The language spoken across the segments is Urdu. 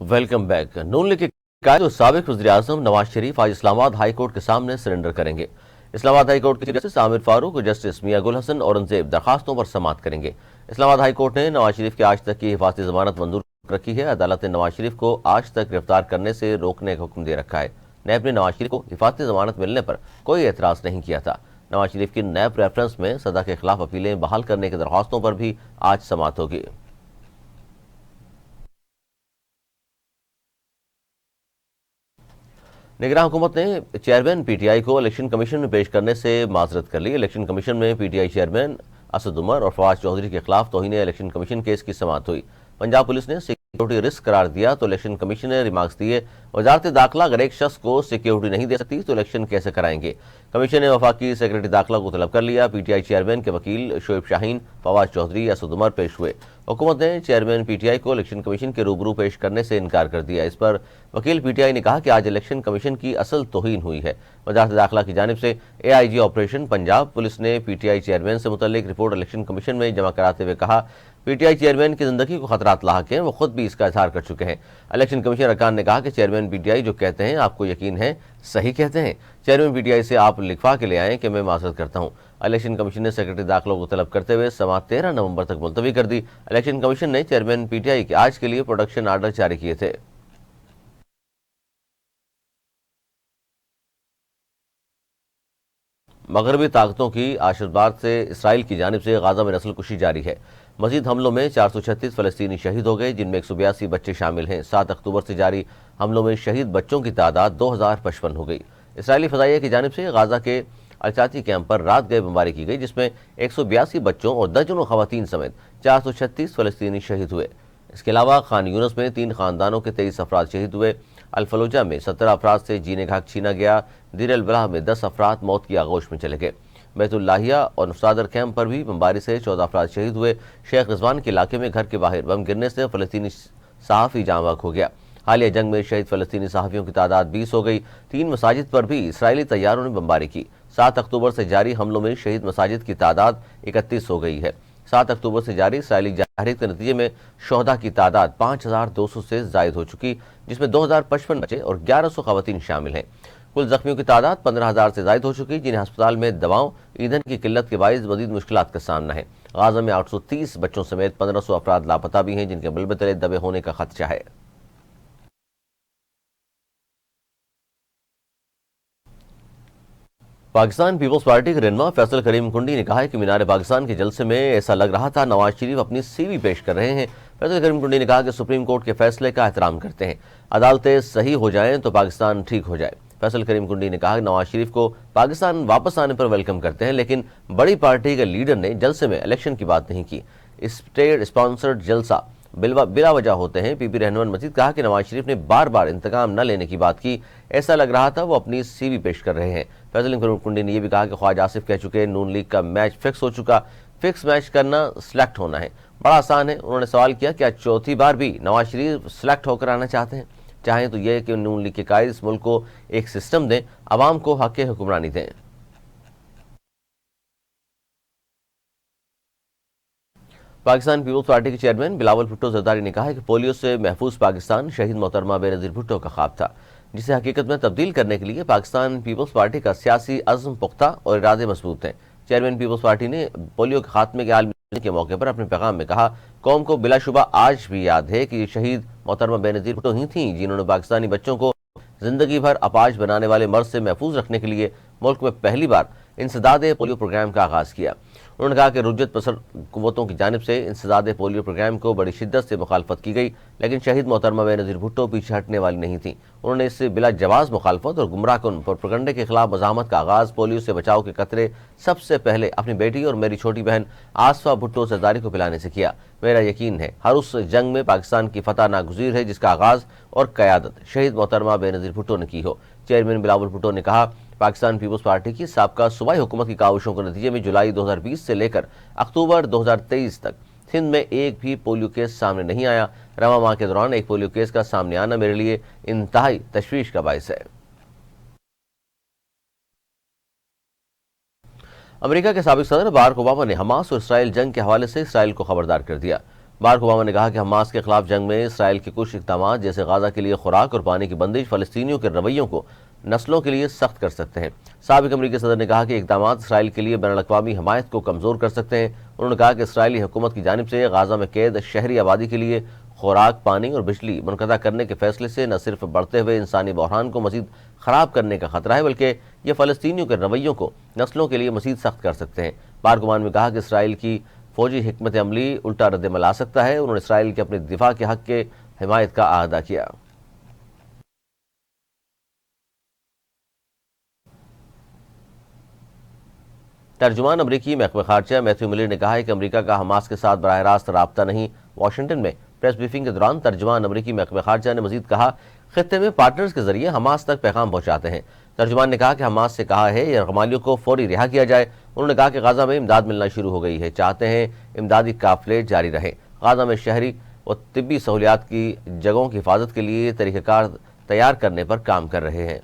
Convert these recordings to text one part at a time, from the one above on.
Welcome back. نون لیگ کے قائد اور سابق وزیر اعظم نواز شریف آج اسلام آباد ہائی کورٹ کے سامنے سرنڈر کریں گے۔ اسلام آباد ہائی کورٹ کے جسٹس عامر فاروق اور جسٹس میاں گل حسن اورنگزیب درخواستوں پر سماعت کریں گے۔ اسلام آباد ہائی کورٹ نے نواز شریف کی آج تک کی حفاظتی ضمانت منظور رکھی ہے۔ عدالت نے نواز شریف کو آج تک گرفتار کرنے سے روکنے کا حکم دے رکھا ہے۔ نیب نے نواز شریف کو حفاظتی ضمانت ملنے پر کوئی اعتراض نہیں کیا تھا۔ نواز شریف کی نیب ریفرنس میں سزا کے خلاف اپیلیں بحال کرنے کی درخواستوں پر بھی آج سماعت ہوگی۔ نگراں حکومت نے چیئرمین پی ٹی آئی کو الیکشن کمیشن میں پیش کرنے سے معذرت کر لی۔ الیکشن کمیشن میں P T I chairman Asad Umar اور فواز چودھری کے خلاف توہین الیکشن کمیشن کیس کی سماعت ہوئی۔ پنجاب پولیس نے سیکیورٹی رسک قرار دیا تو الیکشن کمیشن نے ریمارکس دیے، وزارت داخلہ اگر ایک شخص کو سیکیورٹی نہیں دے سکتی تو الیکشن کیسے کرائیں گے؟ کمیشن نے وفاقی سیکرٹری داخلہ کو طلب کر لیا۔ پی ٹی آئی چیئرمین کے وکیل شعیب شاہین، فواز چودھری، اسد عمر پیش ہوئے۔ حکومت نے چیئرمین پی ٹی آئی کو الیکشن کمیشن کے روبرو پیش کرنے سے انکار کر دیا۔ اس پر وکیل پی ٹی آئی نے کہا کہ آج الیکشن کمیشن کی اصل توہین ہوئی ہے۔ وزارت داخلہ کی جانب سے اے آئی جی آپریشن پنجاب پولیس نے پی ٹی آئی چیئرمین سے متعلق رپورٹ الیکشن کمیشن میں جمع کراتے ہوئے کہا، پی ٹی آئی چیئرمین کی زندگی کو خطرات لاحق ہیں، وہ خود بھی اس کا اظہار کر چکے ہیں۔ الیکشن کمیشن ارکان نے کہا کہ چیئرمین پی ٹی آئی جو کہتے ہیں آپ کو یقین ہے صحیح کہتے ہیں۔ چیئرمین پی ٹی آئی سے آپ لکھوا کے لے آئیں کہ میں معذرت کرتا ہوں۔ الیکشن کمیشن نے سیکرٹری داخلہ کو طلب کرتے ہوئے سماعت 13 نومبر تک ملتوی کر دی۔ الیکشن کمیشن نے چیئرمین پی ٹی آئی کے آج کے لیے پروڈکشن آرڈر جاری کیے تھے۔ مغربی طاقتوں کی آشرواد سے اسرائیل کی جانب سے غزہ میں نسل کشی جاری ہے۔ مزید حملوں میں 436 فلسطینی شہید ہو گئے، جن میں 182 بچے شامل ہیں۔ 7 اکتوبر سے جاری حملوں میں شہید بچوں کی تعداد 2055 ہو گئی۔ اسرائیلی فضائیہ کی جانب سے غزہ کے الچاتی کیمپ پر رات گئے بمباری کی گئی، جس میں 182 بچوں اور درجنوں خواتین سمیت 436 فلسطینی شہید ہوئے۔ اس کے علاوہ خان یونس میں 3 خاندانوں کے 23 افراد شہید ہوئے۔ الفلوجہ میں 17 افراد سے جینے کا حق چھینا گیا۔ دیر البلح میں 10 افراد موت کی آغوش میں چلے گئے۔ بیت اللہیہ اور نفسادر کیمپ پر بھی بمباری سے 14 افراد شہید ہوئے۔ شیخ رضوان کے علاقے میں گھر کے باہر بم گرنے سے فلسطینی صحافی جاں بحق ہو گیا۔ حالیہ جنگ میں شہید فلسطینی صحافیوں کی تعداد 20 ہو گئی۔ 3 مساجد پر بھی اسرائیلی طیاروں نے بمباری کی۔ 7 اکتوبر سے جاری حملوں میں شہید مساجد کی تعداد 31 ہو گئی ہے۔ 7 اکتوبر سے جاری اسرائیلی جارحیت کے نتیجے میں شہداء کی تعداد 5200 سے زائد ہو چکی، جس میں 2055 بچے اور 1100 خواتین شامل ہیں۔ کل زخمیوں کی تعداد 15000 سے زائد ہو چکی، جنہیں ہسپتال میں دواؤں، ایندھن کی قلت کے باعث مزید مشکلات کا سامنا ہے۔ غزہ میں 830 بچوں سمیت 1500 افراد لاپتہ بھی ہیں، جن کے ملبے تلے دبے ہونے کا خدشہ ہے۔ پاکستان پیپلز پارٹی کے رہنما فیصل کریم کنڈی نے کہا ہے کہ مینار پاکستان کے جلسے میں ایسا لگ رہا تھا نواز شریف اپنی سی وی پیش کر رہے ہیں۔ فیصل کریم کنڈی نے کہا کہ سپریم کورٹ کے فیصلے کا احترام کرتے ہیں، عدالتیں صحیح ہو جائیں تو پاکستان ٹھیک ہو جائے۔ فیصل کریم کنڈی نے کہا کہ نواز شریف کو پاکستان واپس آنے پر ویلکم کرتے ہیں، لیکن بڑی پارٹی کے لیڈر نے جلسے میں الیکشن کی بات نہیں کی۔ اسٹیٹ اسپانسرڈ جلسہ بلا وجہ ہوتے ہیں۔ پی پی رہنما نے مزید کہا کہ نواز شریف نے بار بار انتقام نہ لینے کی بات کی، ایسا لگ رہا تھا وہ اپنی سی وی پیش کر رہے ہیں۔ فیصل کریم کنڈی نے یہ بھی کہا کہ خواجہ آصف کہہ چکے نون لیگ کا میچ فکس ہو چکا، فکس میچ کرنا سلیکٹ ہونا ہے، بڑا آسان ہے۔ انہوں نے سوال کیا کیا چوتھی بار بھی نواز شریف سلیکٹ ہو کر آنا چاہتے ہیں؟ چاہیں تو یہ کہ نون لیگ کے قائد اس ملک کو ایک سسٹم دیں، عوام کو حق حکمرانی دیں۔ پاکستان پیپلز پارٹی کے چیئرمین بلاول بھٹو زرداری نے کہا ہے کہ پولیو سے محفوظ پاکستان شہید محترمہ بے نظیر بھٹو کا خواب تھا، جسے حقیقت میں تبدیل کرنے کے لیے پاکستان پیپلز پارٹی کا سیاسی عزم پختہ اور ارادے مضبوط ہیں۔ چیئرمین پیپلز پارٹی نے پولیو کے خاتمے کے عالمی دن کے موقع پر اپنے پیغام میں کہا، قوم کو بلا شبہ آج بھی یاد ہے کہ یہ شہید محترمہ بے نظیر بھٹو ہی تھیں جنہوں نے پاکستانی بچوں کو زندگی بھر اپاہج بنانے والے مرض سے محفوظ رکھنے کے لیے ملک میں پہلی بار انسداد پولیو پروگرام کا آغاز کیا۔ انہوں نے کہا کہ رجت پسند قوتوں کی جانب سے انسداد پولیو پروگرام کو بڑی شدت سے مخالفت کی گئی، لیکن شہید محترمہ بے نظیر بھٹو پیچھے ہٹنے والی نہیں تھیں۔ انہوں نے اس سے بلا جواز مخالفت اور گمراہ کن پروپیگنڈے کے خلاف مزاحمت کا آغاز پولیو سے بچاؤ کے قطرے سب سے پہلے اپنی بیٹی اور میری چھوٹی بہن آصفہ بھٹو زرداری کو پلانے سے کیا۔ میرا یقین ہے ہر اس جنگ میں پاکستان کی فتح ناگزیر ہے جس کا آغاز اور قیادت شہید محترمہ بے نظیر بھٹو نے کی ہو۔ چیئرمین بلاول بھٹو نے کہا، پاکستان پیپلز پارٹی کی سابقہ صوبائی حکومت کی کاوشوں کے نتیجے میں جولائی 2020 سے لے کر اکتوبر 2023 تک سندھ میں ایک بھی پولیو کیس سامنے نہیں آیا۔ رواں ماہ کے دوران ایک پولیو کیس کا سامنے آنا میرے لیے انتہائی تشویش کا باعث ہے۔ امریکہ کے سابق صدر باراک اوباما نے حماس اور اسرائیل جنگ کے حوالے سے اسرائیل کو خبردار کر دیا۔ باراک اوباما نے کہا کہ حماس کے خلاف جنگ میں اسرائیل کے کچھ اقدامات جیسے غزہ کے لیے خوراک اور پانی کی بندش فلسطینیوں کے رویوں کو نسلوں کے لیے سخت کر سکتے ہیں۔ سابق امریکی صدر نے کہا کہ اقدامات اسرائیل کے لیے بین الاقوامی حمایت کو کمزور کر سکتے ہیں۔ انہوں نے کہا کہ اسرائیلی حکومت کی جانب سے غزہ میں قید شہری آبادی کے لیے خوراک، پانی اور بجلی منقطع کرنے کے فیصلے سے نہ صرف بڑھتے ہوئے انسانی بحران کو مزید خراب کرنے کا خطرہ ہے بلکہ یہ فلسطینیوں کے رویوں کو نسلوں کے لیے مزید سخت کر سکتے ہیں۔ باراک اوباما نے کہا کہ اسرائیل کی فوجی حکمت عملی الٹا رد عمل آ سکتا ہے۔ انہوں نے اسرائیل کے اپنے دفاع کے حق کے حمایت کا اعادہ کیا۔ ترجمان امریکی محکمہ خارجہ میتھیو ملر نے کہا ہے کہ امریکہ کا حماس کے ساتھ براہ راست رابطہ نہیں۔ واشنگٹن میں پریس بریفنگ کے دوران ترجمان امریکی محکمہ خارجہ نے مزید کہا، خطے میں پارٹنرز کے ذریعے حماس تک پیغام پہنچاتے ہیں۔ ترجمان نے کہا کہ حماس سے کہا ہے یرغمالیوں کو فوری رہا کیا جائے۔ انہوں نے کہا کہ غزہ میں امداد ملنا شروع ہو گئی ہے، چاہتے ہیں امدادی قافلے جاری رہیں۔ غزہ میں شہری و طبی سہولیات کی جگہوں کی حفاظت کے لیے طریقہ کار تیار کرنے پر کام کر رہے ہیں۔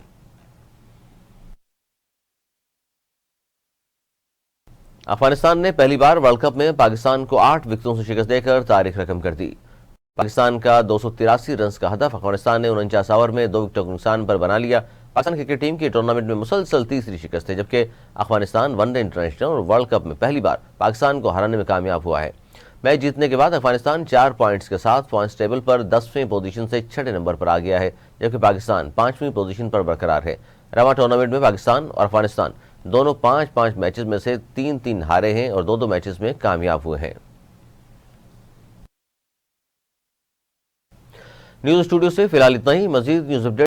افغانستان نے پہلی بار ورلڈ کپ میں پاکستان کو 8 وکٹوں سے شکست دے کر تاریخ رقم کر دی۔ پاکستان کا 283 رنز کا ہدف افغانستان نے 49 اوور میں 2 وکٹوں کے نقصان پر بنا لیا۔ پاکستان کرکٹ ٹیم کی ٹورنامنٹ میں مسلسل تیسری شکست ہے، جبکہ افغانستان ون ڈے انٹرنیشنل اور ورلڈ کپ میں پہلی بار پاکستان کو ہرانے میں کامیاب ہوا ہے۔ میچ جیتنے کے بعد افغانستان 4 پوائنٹس کے ساتھ پوائنٹس ٹیبل پر 10ویں پوزیشن سے 6 نمبر پر آ گیا ہے، جبکہ پاکستان 5ویں پوزیشن پر برقرار ہے۔ رواں ٹورنامنٹ میں پاکستان اور افغانستان دونوں 5 میچز میں سے 3 ہارے ہیں اور 2 میچز میں کامیاب ہوئے ہیں۔ نیوز اسٹوڈیو سے فی الحال اتنا ہی۔ مزید نیوز اپڈیٹ